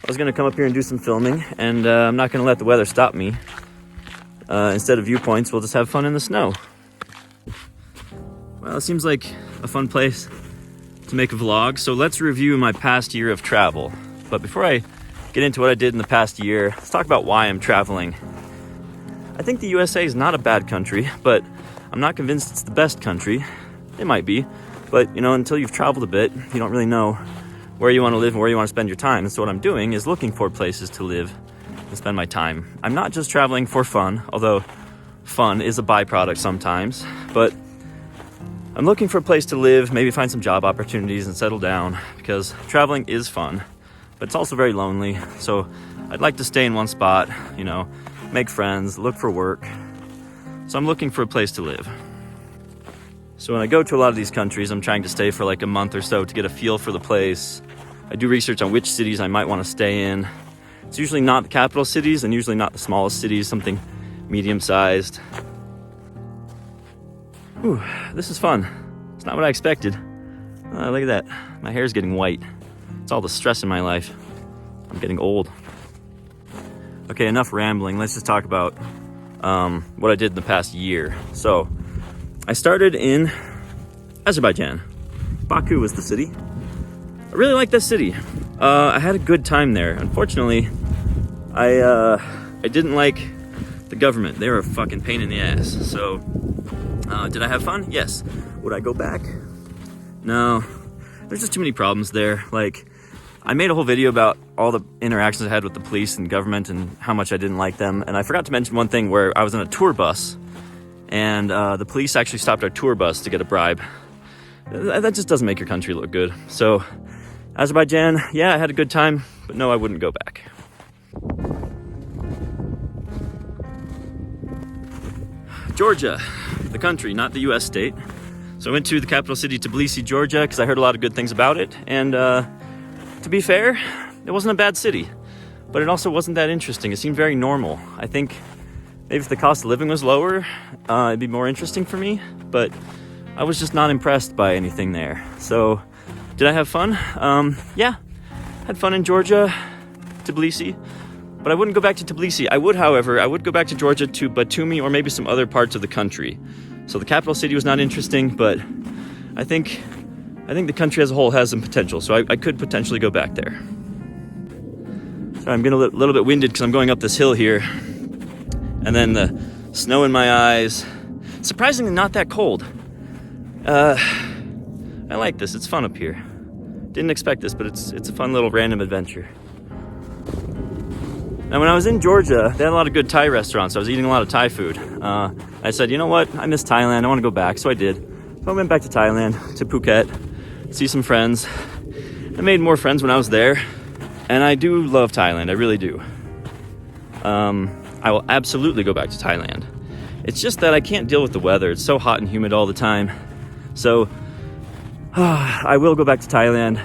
I was gonna come up here and do some filming, and I'm not gonna let the weather stop me. Instead of viewpoints, we'll just have fun in the snow. Well, it seems like a fun place to make a vlog, so let's review my past year of travel. But before I get into what I did in the past year, let's talk about why I'm traveling. I think the USA is not a bad country, but I'm not convinced it's the best country. It might be, but you know, until you've traveled a bit, you don't really know where you want to live and where you want to spend your time. And so what I'm doing is looking for places to live and spend my time. I'm not just traveling for fun, although fun is a byproduct sometimes, but I'm looking for a place to live, maybe find some job opportunities and settle down, because traveling is fun, but it's also very lonely. So I'd like to stay in one spot, you know, make friends, look for work. So I'm looking for a place to live. So when I go to a lot of these countries, I'm trying to stay for like a month or so to get a feel for the place. I do research on which cities I might want to stay in. It's usually not the capital cities and usually not the smallest cities, something medium-sized. Ooh, this is fun. It's not what I expected. Look at that. My hair's getting white. It's all the stress in my life. I'm getting old. Okay, enough rambling. Let's just talk about what I did in the past year. So, I started in Azerbaijan. Baku was the city. I really like this city. I had a good time there. Unfortunately, I didn't like the government. They were a fucking pain in the ass. So, did I have fun? Yes. Would I go back? No. There's just too many problems there. Like, I made a whole video about all the interactions I had with the police and government and how much I didn't like them. And I forgot to mention one thing where I was in a tour bus and the police actually stopped our tour bus to get a bribe. That just doesn't make your country look good. So, Azerbaijan, yeah, I had a good time, but no, I wouldn't go back. Georgia, the country, not the US state. So I went to the capital city, Tbilisi, Georgia, because I heard a lot of good things about it. And to be fair, it wasn't a bad city, but it also wasn't that interesting. It seemed very normal. I think maybe if the cost of living was lower, it'd be more interesting for me, but I was just not impressed by anything there. So, did I have fun? Yeah, had fun in Georgia, Tbilisi, but I wouldn't go back to Tbilisi. I would, however, I would go back to Georgia, to Batumi, or maybe some other parts of the country. So the capital city was not interesting, but I think the country as a whole has some potential, so I could potentially go back there. Sorry, I'm getting a little bit winded because I'm going up this hill here, and then the snow in my eyes. Surprisingly not that cold. I like this, it's fun up here. Didn't expect this, but it's a fun little random adventure. Now, when I was in Georgia, they had a lot of good Thai restaurants. I was eating a lot of Thai food. I said, you know what? I miss Thailand. I want to go back. So I did. So I went back to Thailand, to Phuket, see some friends. I made more friends when I was there. And I do love Thailand. I really do. I will absolutely go back to Thailand. It's just that I can't deal with the weather. It's so hot and humid all the time. So I will go back to Thailand.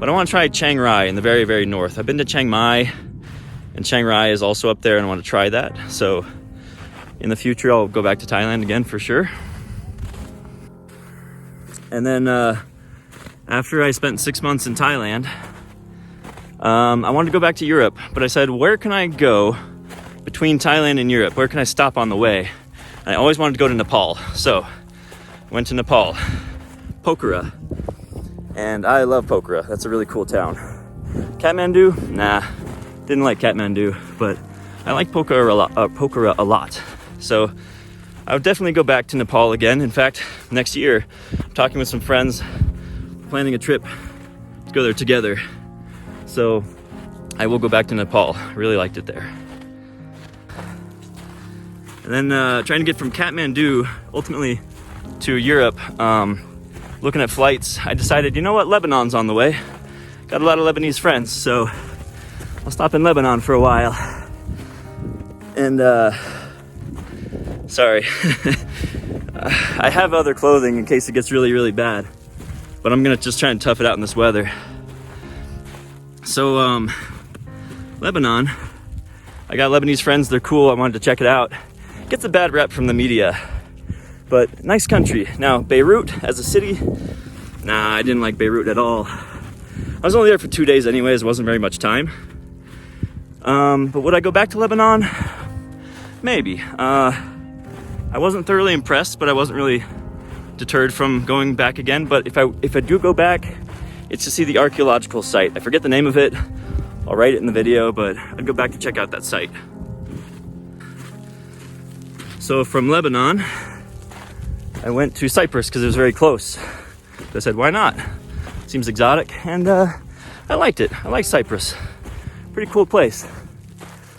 But I want to try Chiang Rai in the very, very north. I've been to Chiang Mai. And Chiang Rai is also up there, and I want to try that. So in the future, I'll go back to Thailand again for sure. And then after I spent 6 months in Thailand, I wanted to go back to Europe. But I said, where can I go between Thailand and Europe? Where can I stop on the way? And I always wanted to go to Nepal. So I went to Nepal, Pokhara. And I love Pokhara. That's a really cool town. Kathmandu? Nah. Didn't like Kathmandu, but I like Pokhara a lot. So I would definitely go back to Nepal again. In fact, next year, I'm talking with some friends, planning a trip to go there together. So I will go back to Nepal. I really liked it there. And then trying to get from Kathmandu ultimately to Europe, looking at flights, I decided, you know what, Lebanon's on the way. Got a lot of Lebanese friends, so I'll stop in Lebanon for a while. And, sorry. I have other clothing in case it gets really, really bad. But I'm gonna just try and tough it out in this weather. So, Lebanon. I got Lebanese friends, they're cool, I wanted to check it out. Gets a bad rep from the media, but nice country. Now, Beirut as a city, nah, I didn't like Beirut at all. I was only there for 2 days anyways, it wasn't very much time. But would I go back to Lebanon? Maybe. I wasn't thoroughly impressed, but I wasn't really deterred from going back again. But if I do go back, it's to see the archaeological site. I forget the name of it. I'll write it in the video, but I'd go back to check out that site. So from Lebanon, I went to Cyprus because it was very close. I said, why not? Seems exotic, and I liked it. I like Cyprus. Pretty cool place.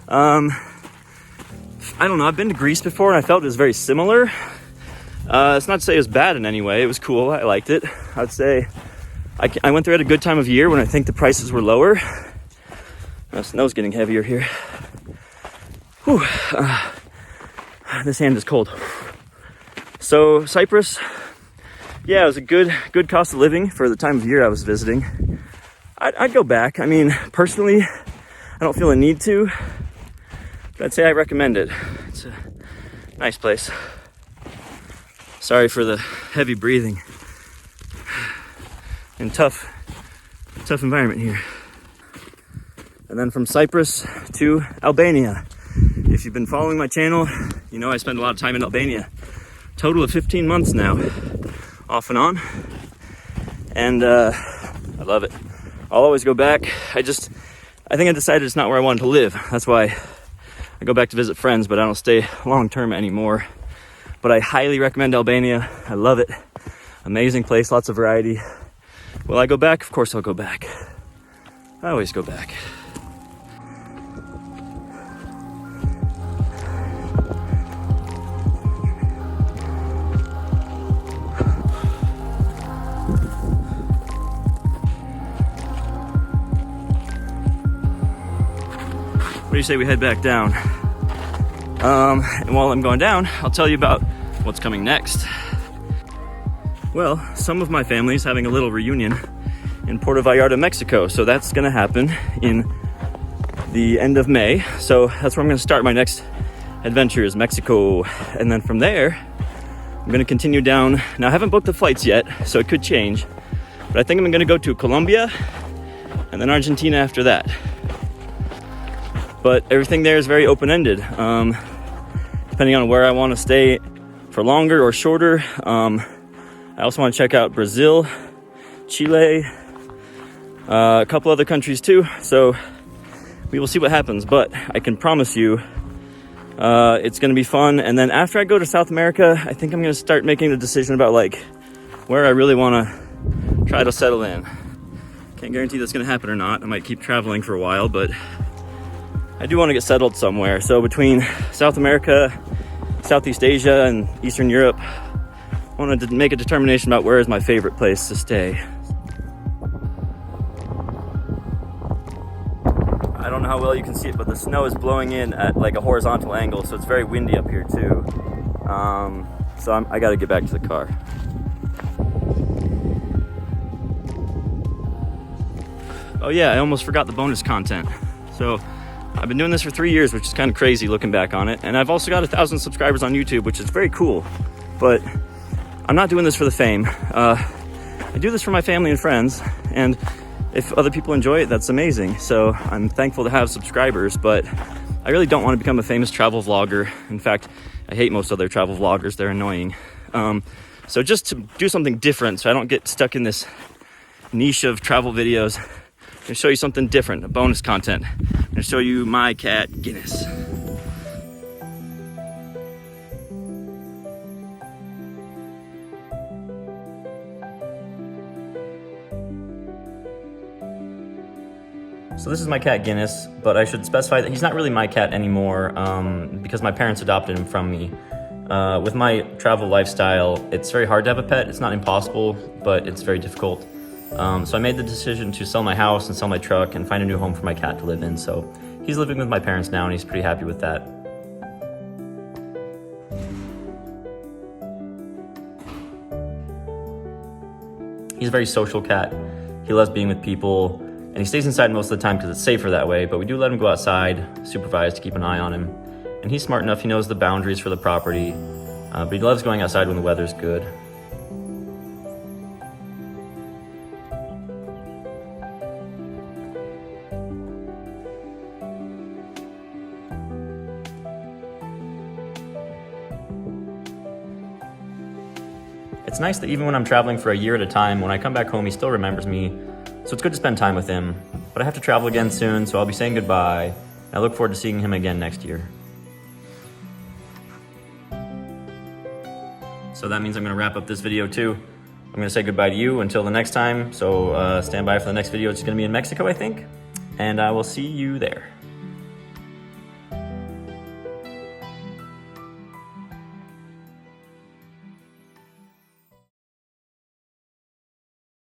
I don't know, I've been to Greece before and I felt it was very similar. It's not to say it was bad in any way. It was cool. I liked it. I'd say I went there at a good time of year when I think the prices were lower. Snow's getting heavier here. Whew. This hand is cold. So Cyprus, yeah, it was a good cost of living for the time of year I was visiting. I'd go back. I mean, personally, I don't feel a need to, but I'd say I recommend it. It's a nice place. Sorry for the heavy breathing and tough environment here. And then from Cyprus to Albania. If you've been following my channel, you know I spend a lot of time in Albania. Total of 15 months now, off and on. And I love it. I'll always go back. I think I decided it's not where I wanted to live. That's why I go back to visit friends, but I don't stay long term anymore. But I highly recommend Albania. I love it. Amazing place, lots of variety. Will I go back? Of course I'll go back. I always go back. What do you say we head back down? And while I'm going down, I'll tell you about what's coming next. Well, some of my family is having a little reunion in Puerto Vallarta, Mexico. So that's gonna happen in the end of May. So that's where I'm gonna start my next adventure, is Mexico. And then from there, I'm gonna continue down. Now I haven't booked the flights yet, so it could change. But I think I'm gonna go to Colombia and then Argentina after that. But everything there is very open-ended. Depending on where I want to stay for longer or shorter. I also want to check out Brazil, Chile, a couple other countries too. So we will see what happens, but I can promise you it's going to be fun. And then after I go to South America, I think I'm going to start making the decision about like where I really want to try to settle in. Can't guarantee that's going to happen or not. I might keep traveling for a while, but I do want to get settled somewhere. So between South America, Southeast Asia, and Eastern Europe, I wanted to make a determination about where is my favorite place to stay. I don't know how well you can see it, but the snow is blowing in at like a horizontal angle, so it's very windy up here too. So I gotta get back to the car. Oh yeah, I almost forgot the bonus content. So I've been doing this for 3 years, which is kind of crazy looking back on it. And I've also got 1,000 subscribers on YouTube, which is very cool. But I'm not doing this for the fame. I do this for my family and friends. And if other people enjoy it, that's amazing. So I'm thankful to have subscribers, but I really don't want to become a famous travel vlogger. In fact, I hate most other travel vloggers. They're annoying. So just to do something different, so I don't get stuck in this niche of travel videos, I'm gonna show you something different, a bonus content. I'm gonna show you my cat, Guinness. So this is my cat, Guinness, but I should specify that he's not really my cat anymore because my parents adopted him from me. With my travel lifestyle, it's very hard to have a pet. It's not impossible, but it's very difficult. So I made the decision to sell my house and sell my truck and find a new home for my cat to live in. So he's living with my parents now and he's pretty happy with that. He's a very social cat. He loves being with people and he stays inside most of the time because it's safer that way, but we do let him go outside, supervised, to keep an eye on him. And he's smart enough, he knows the boundaries for the property, but he loves going outside when the weather's good. it's nice that even when I'm traveling for a year at a time, when I come back home, he still remembers me. So it's good to spend time with him. But I have to travel again soon, so I'll be saying goodbye. I look forward to seeing him again next year. So that means I'm gonna wrap up this video too. I'm gonna say goodbye to you until the next time. So stand by for the next video. It's gonna be in Mexico, I think. And I will see you there.